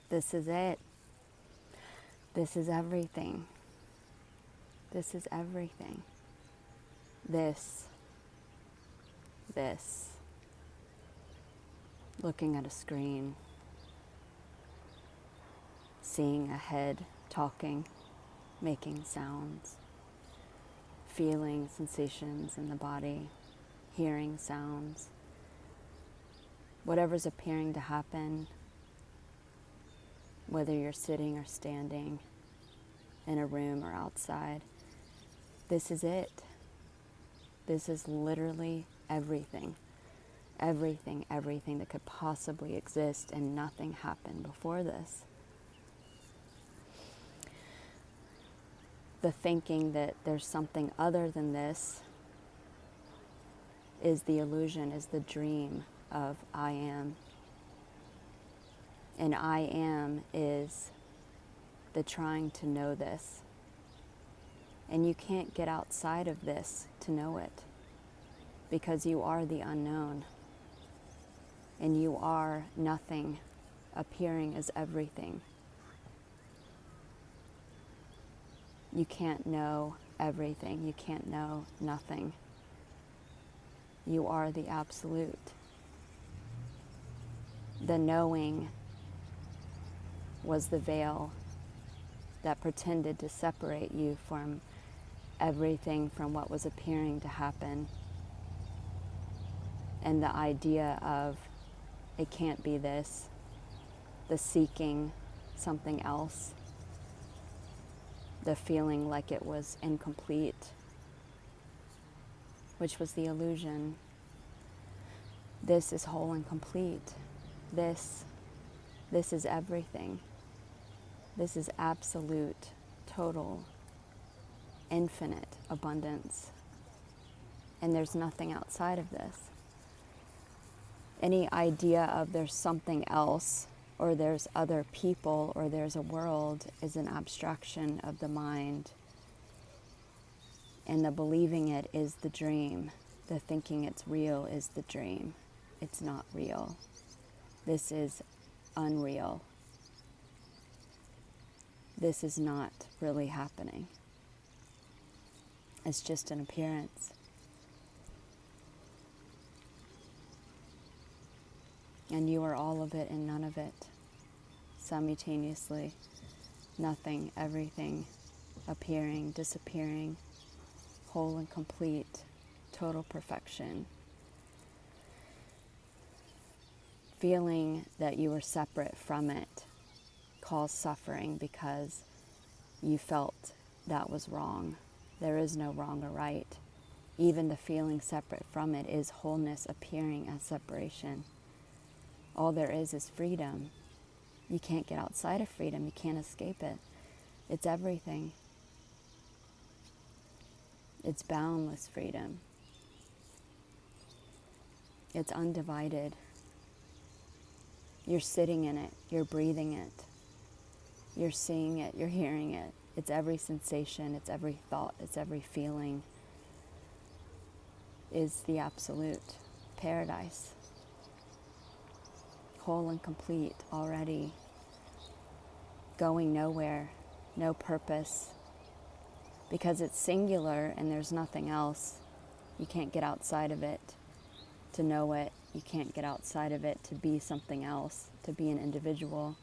This is it. This is everything. This is everything. This. Looking at a screen. Seeing a head talking, making sounds. Feeling sensations in the body. Hearing sounds. Whatever's appearing to happen, whether you're sitting or standing in a room or outside, this is it. This is literally everything. Everything that could possibly exist, and nothing happened before this. The thinking that there's something other than this is the illusion, is the dream of I am. And I am is the trying to know this. And you can't get outside of this to know it, because you are the unknown. And you are nothing appearing as everything. You can't know everything. You can't know nothing. You are the absolute. The knowing was the veil that pretended to separate you from everything, from what was appearing to happen. And the idea of it can't be this, the seeking something else, the feeling like it was incomplete, which was the illusion. This is whole and complete. This is everything. This is absolute, total, infinite abundance. And there's nothing outside of this. Any idea of there's something else, or there's other people, or there's a world, is an abstraction of the mind. And the believing it is the dream. The thinking it's real is the dream. It's not real. This is unreal. This is not really happening. It's just an appearance. And you are all of it and none of it, simultaneously. Nothing, everything, appearing, disappearing, whole and complete, total perfection. Feeling that you were separate from it caused suffering because you felt that was wrong. There is no wrong or right. Even the feeling separate from it is wholeness appearing as separation. All there is freedom. You can't get outside of freedom. You can't escape it. It's everything. It's boundless freedom. It's undivided. You're sitting in it. You're breathing it. You're seeing it. You're hearing it. It's every sensation. It's every thought. It's every feeling. Is the absolute paradise. Whole and complete already. Going nowhere. No purpose. Because it's singular and there's nothing else. You can't get outside of it to know it. You can't get outside of it to be something else, to be an individual.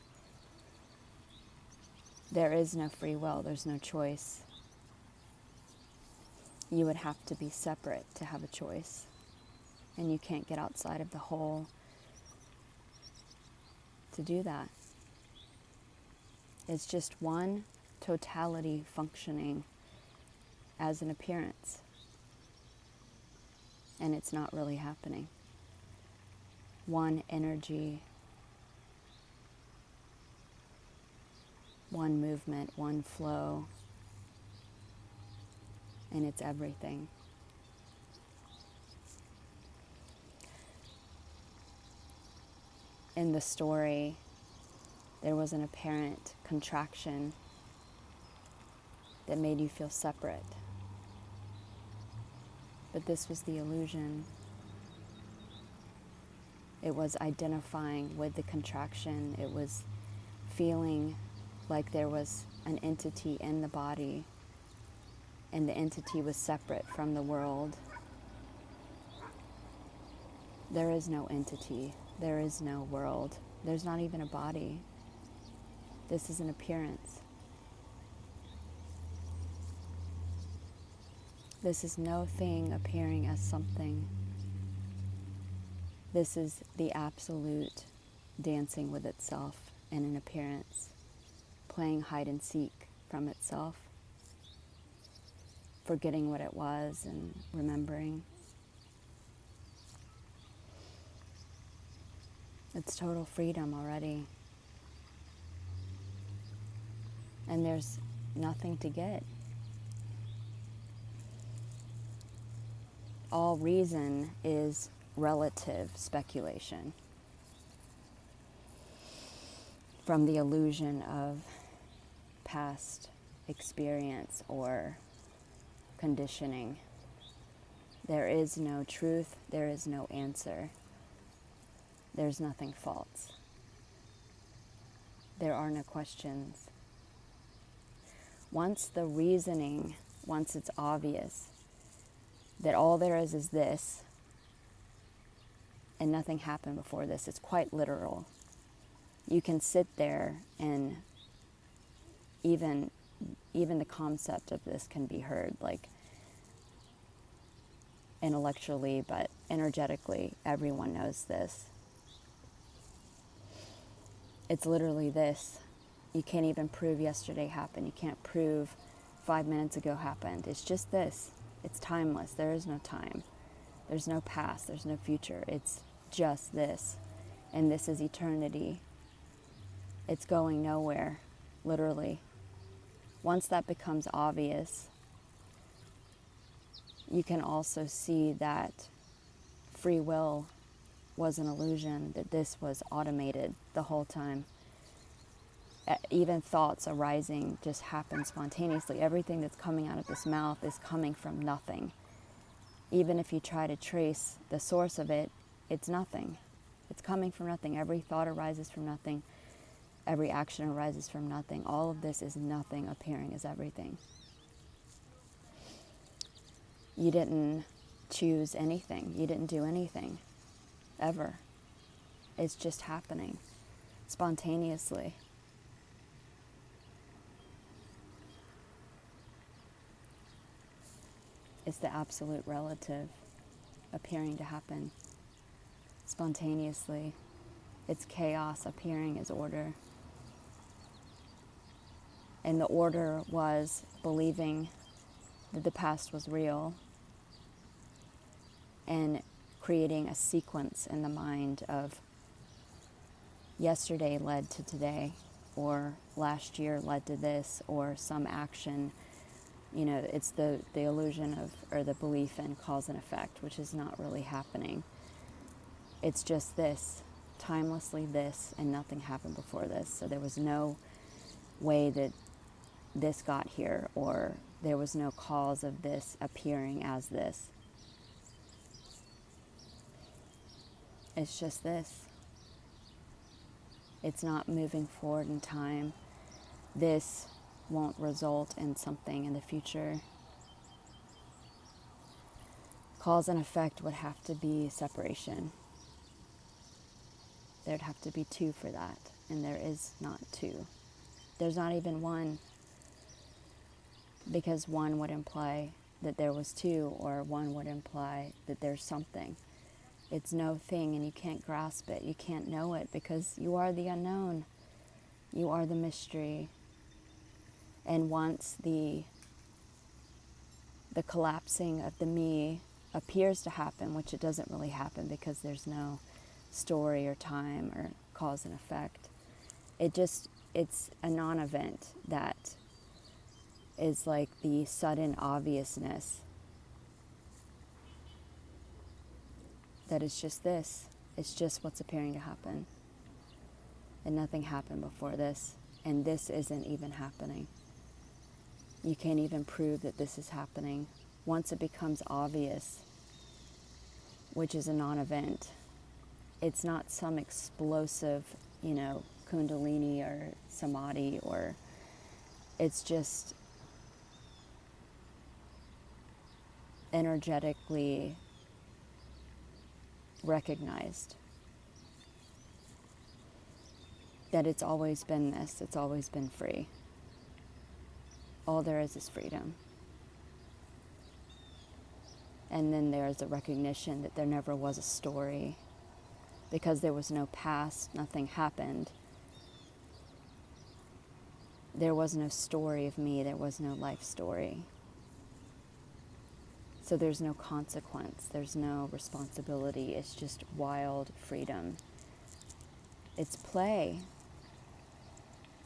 There is no free will. There's no choice. You would have to be separate to have a choice. And you can't get outside of the whole to do that. It's just one totality functioning as an appearance. And it's not really happening. One energy, one movement, one flow, and it's everything. In the story, there was an apparent contraction that made you feel separate. But this was the illusion. It was identifying with the contraction. It was feeling like there was an entity in the body and the entity was separate from the world. There is no entity. There is no world. There's not even a body. This is an appearance. This is no thing appearing as something. This is the absolute dancing with itself in an appearance, playing hide and seek from itself, forgetting what it was and remembering. It's total freedom already. And there's nothing to get. All reason is relative speculation from the illusion of past experience or conditioning. There is no truth, there is no answer. There's nothing false. There are no questions. Once the reasoning, once it's obvious that all there is this, and nothing happened before this, it's quite literal. You can sit there and even the concept of this can be heard, like intellectually, but energetically, everyone knows this. It's literally this. You can't even prove yesterday happened. You can't prove 5 minutes ago happened. It's just this. It's timeless. There is no time. There's no past. There's no future. It's just this. And this is eternity. It's going nowhere, literally. Once that becomes obvious, you can also see that free will was an illusion, that this was automated the whole time. Even thoughts arising just happen spontaneously. Everything that's coming out of this mouth is coming from nothing. Even if you try to trace the source of it, it's nothing. It's coming from nothing. Every thought arises from nothing. Every action arises from nothing. All of this is nothing appearing as everything. You didn't choose anything. You didn't do anything. Ever. It's just happening spontaneously. It's the absolute relative appearing to happen spontaneously. It's chaos appearing as order. And the order was believing that the past was real and creating a sequence in the mind of yesterday led to today, or last year led to this, or some action. You know, it's the illusion of, or the belief in cause and effect, which is not really happening. It's just this, timelessly this, and nothing happened before this. So there was no way that this got here, or there was no cause of this appearing as this. It's just this. It's not moving forward in time. This won't result in something in the future. Cause and effect would have to be separation. There'd have to be two for that, and there is not two. There's not even one, because one would imply that there was two, or one would imply that there's something. It's no thing, and you can't grasp it. You can't know it, because you are the unknown. You are the mystery. And once the collapsing of the me appears to happen, which it doesn't really happen because there's no story or time or cause and effect, it's a non-event that is like the sudden obviousness that is just this. It's just what's appearing to happen. And nothing happened before this, and this isn't even happening. You can't even prove that this is happening. Once it becomes obvious, which is a non-event, it's not some explosive, kundalini or samadhi, or it's just energetically recognized that it's always been this, it's always been free. All there is freedom. And then there's a recognition that there never was a story, because there was no past, nothing happened. There was no story of me, there was no life story. So there's no consequence, there's no responsibility, it's just wild freedom. It's play.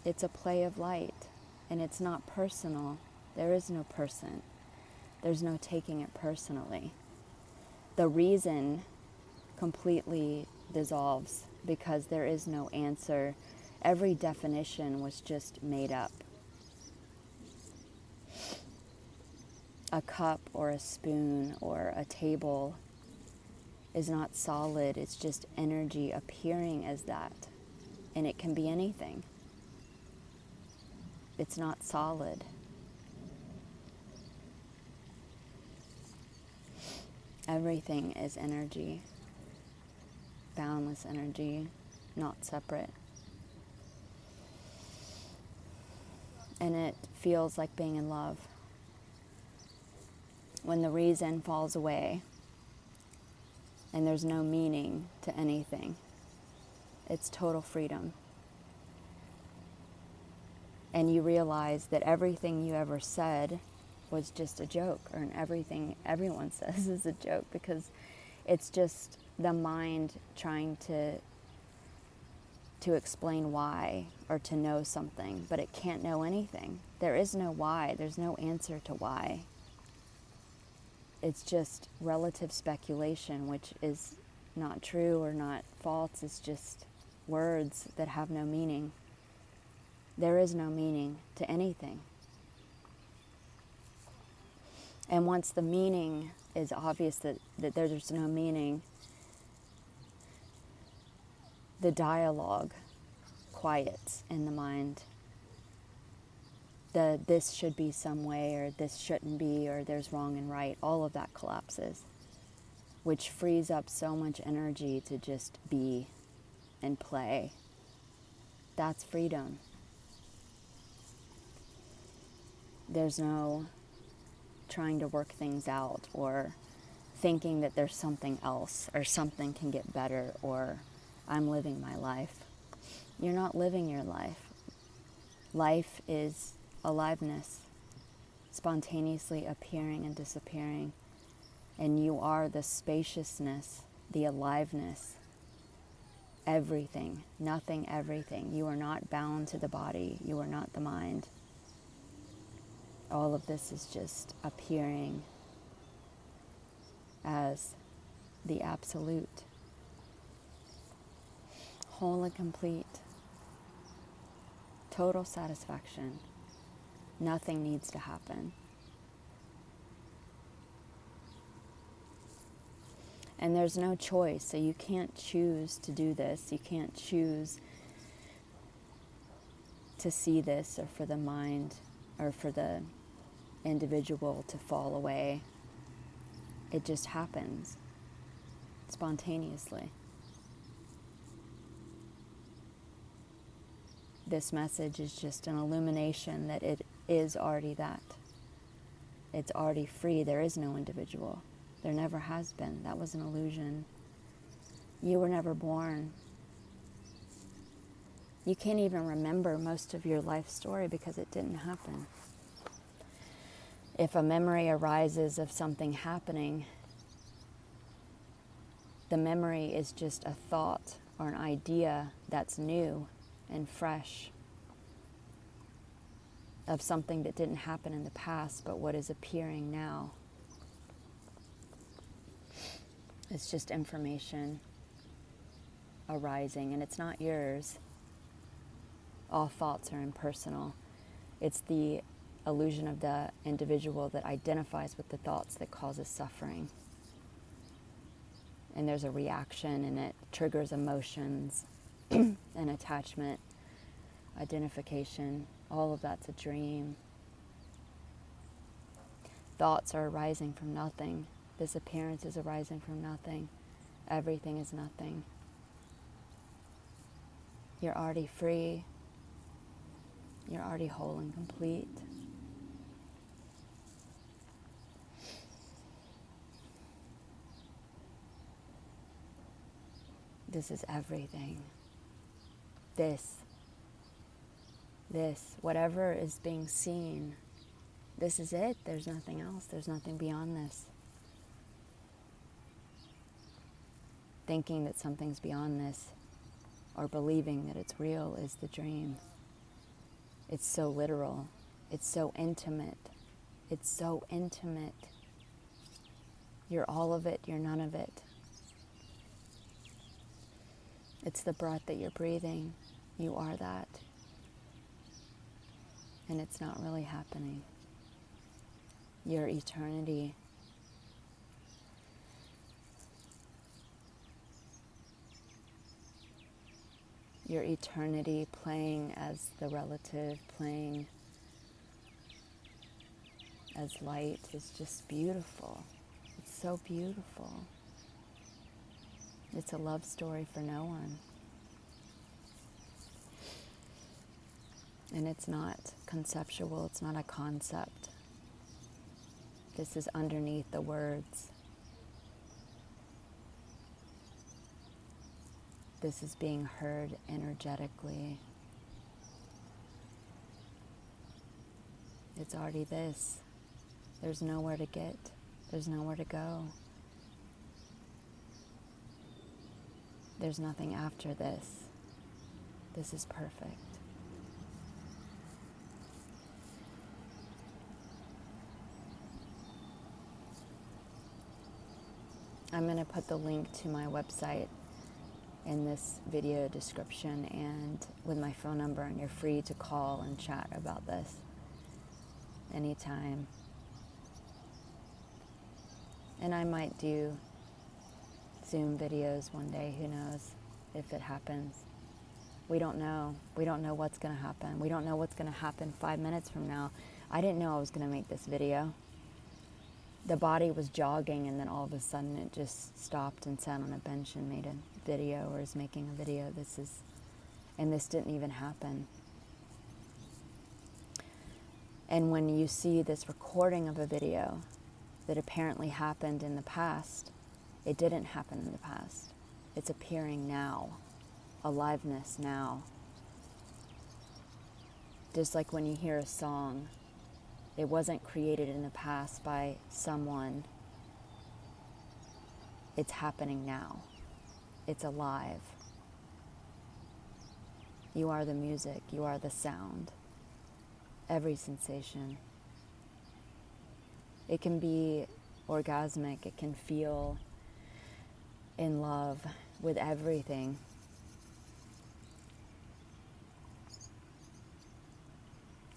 It's a play of light, and it's not personal. There is no person. There's no taking it personally. The reason completely dissolves because there is no answer. Every definition was just made up. A cup or a spoon or a table is not solid. It's just energy appearing as that. And it can be anything. It's not solid. Everything is energy. Boundless energy, not separate. And it feels like being in love. When the reason falls away and there's no meaning to anything, it's total freedom. And you realize that everything you ever said was just a joke, or everything everyone says is a joke, because it's just the mind trying to explain why or to know something, but it can't know anything. There is no why. There's no answer to why. It's just relative speculation, which is not true or not false. It's just words that have no meaning. There is no meaning to anything. And once the meaning is obvious that there's no meaning, the dialogue quiets in the mind. The this should be some way, or this shouldn't be, or there's wrong and right, all of that collapses, which frees up so much energy to just be and play. That's freedom. There's no trying to work things out or thinking that there's something else or something can get better or I'm living my life. You're not living your life. Life is aliveness, spontaneously appearing and disappearing. And you are the spaciousness, the aliveness, everything, nothing, everything. You are not bound to the body. You are not the mind. All of this is just appearing as the absolute, whole and complete, total satisfaction. Nothing needs to happen. And there's no choice, so you can't choose to do this. You can't choose to see this, or for the mind or for the individual to fall away. It just happens spontaneously. This message is just an illumination that it is already that. It's already free. There is no individual. There never has been. That was an illusion. You were never born. You can't even remember most of your life story because it didn't happen. If a memory arises of something happening, the memory is just a thought or an idea that's new and fresh of something that didn't happen in the past, but what is appearing now. It's just information arising, and it's not yours. All thoughts are impersonal. It's the illusion of the individual that identifies with the thoughts that causes suffering. And there's a reaction, and it triggers emotions and attachment. identification, all of that's a dream. Thoughts are arising from nothing. This appearance is arising from nothing. Everything is nothing. You're already free. You're already whole and complete. This is everything. This, whatever is being seen, this is it. There's nothing else. There's nothing beyond this. Thinking that something's beyond this or believing that it's real is the dream. It's so literal. It's so intimate. It's so intimate. You're all of it. You're none of it. It's the breath that you're breathing. You are that. And it's not really happening. Your eternity. Your eternity playing as the relative, playing as light is just beautiful. It's so beautiful. It's a love story for no one. And it's not conceptual, it's not a concept. This is underneath the words. This is being heard energetically. It's already this. There's nowhere to get. There's nowhere to go. There's nothing after this. This is perfect. I'm going to put the link to my website in this video description and with my phone number, and you're free to call and chat about this anytime. And I might do Zoom videos one day, who knows if it happens. We don't know. We don't know what's going to happen. We don't know what's going to happen 5 minutes from now. I didn't know I was going to make this video. The body was jogging and then all of a sudden it just stopped and sat on a bench and made a video, or is making a video. And this didn't even happen. And when you see this recording of a video that apparently happened in the past, it didn't happen in the past. It's appearing now. Aliveness now. Just like when you hear a song, it wasn't created in the past by someone. It's happening now. It's alive. You are the music. You are the sound. Every sensation. It can be orgasmic. It can feel in love with everything.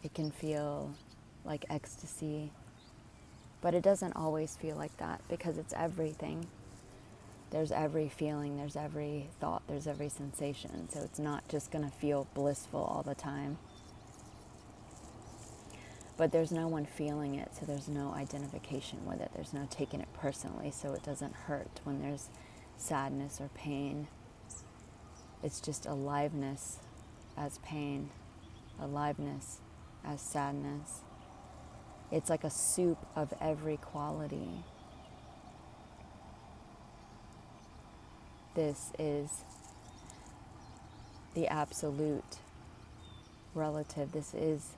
It can feel like ecstasy, but it doesn't always feel like that because it's everything. There's every feeling, there's every thought, there's every sensation. So it's not just going to feel blissful all the time. But there's no one feeling it, so there's no identification with it. There's no taking it personally, so it doesn't hurt when there's sadness or pain. It's just aliveness as pain, aliveness as sadness. It's like a soup of every quality. This is the absolute relative. This is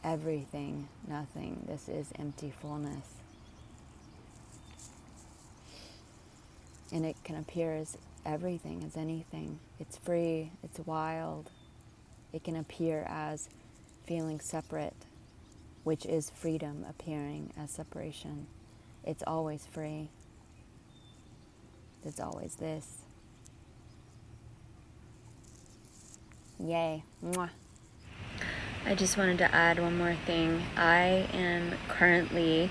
everything, nothing. This is empty fullness. And it can appear as everything, as anything. It's free, it's wild. It can appear as feeling separate, which is freedom appearing as separation. It's always free. It's always this. Yay. Mwah. I just wanted to add one more thing. I am currently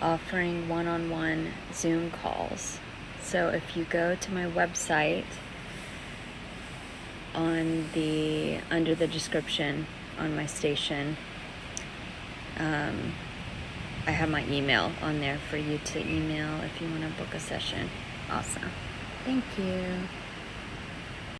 offering one-on-one Zoom calls. So if you go to my website, under the description on my station, I have my email on there for you to email if you want to book a session. Awesome. Thank you.